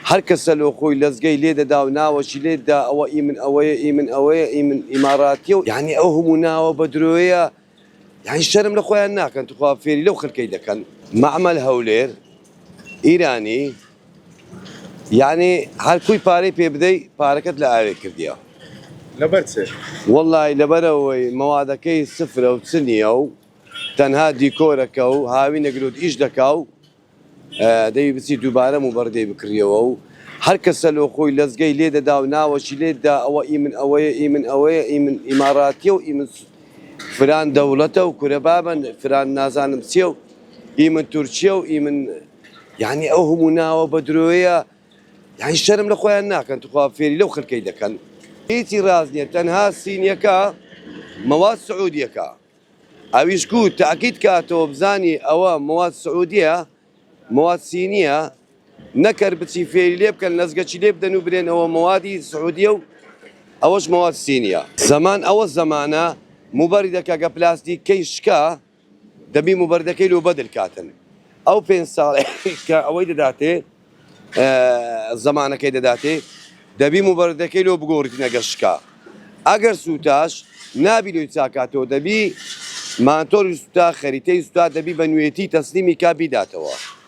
هەر کەسە لۆ خۆی لەزگەی لێ دەدا و ناوەشی لێدا ئەوە ئی من ئەوەیە ئی من ئەوەیە ئی من ئیماراتیە و یعنی ئەو هەموو ناوە بە درۆیە یعنی شەرم لە خۆیان ناکەن توخوا فێری لەو خەڵکەی دەکەن. مەعمەل هەولێر ئیرانی یعنی هەر کوی پارەی پێ بدەی پارەکەت لە ئاوێ کردیە. لەبەر چێ؟ وەڵڵی لەبەرەوەی مەوادەکەی سفرە و چ نییە و تەنها دیکۆرەکە و هاوی نەگروت ئیش دەکا و دەی بچی دووبارە موبەردەی بکڕیەوە و هەر کەسە لۆ خۆی لەزگەی لێ دەدا و ناوەشی لێدا ئەوە ئی من ئەوەیە ئی من ئەوەیە ئی من ئیماراتیە و ئی من فران دەوڵەتە و کورە بابن فران نازانم چێ و ئی من تورکیە و ئی من یعنی ئەو هەموو ناوە بە درۆیە یعنی شەرم لە خۆیان ناکەن توخوا فێری لەو خەڵکەی دەکەن. هیچی ڕاست نییە تەنها سینیەکە مەواد سعودیەکە ئەویش کو تاکید کاتەوە بزانی ئەوە مەواد سعودیە مەواد سینیە نەکەر بچی فێری لێ بکەن لەزگەچی لێ بدەن و برێن ئەوە مەوادی سعودیە و ئەوەش مەواد سینیە. زەمان ئەوە زەمانە موبەردەکە گە پلاستیکەی شکا دەبی موبەردەکەی لۆ بەدل کاتن ئەو 5 ساڵ کە ئەوەی دەداتێ زەمانەکەی دەداتێ دەبی موبەردەکەی لۆ بگۆڕیتنەگە شکا ئەگەر سوتاش نابی لۆی چاکاتەوە دەبی مانتۆری سوتا خەریتەی سوتا دەبی بە نوێتی تەسلیمی کا بیداتەوە.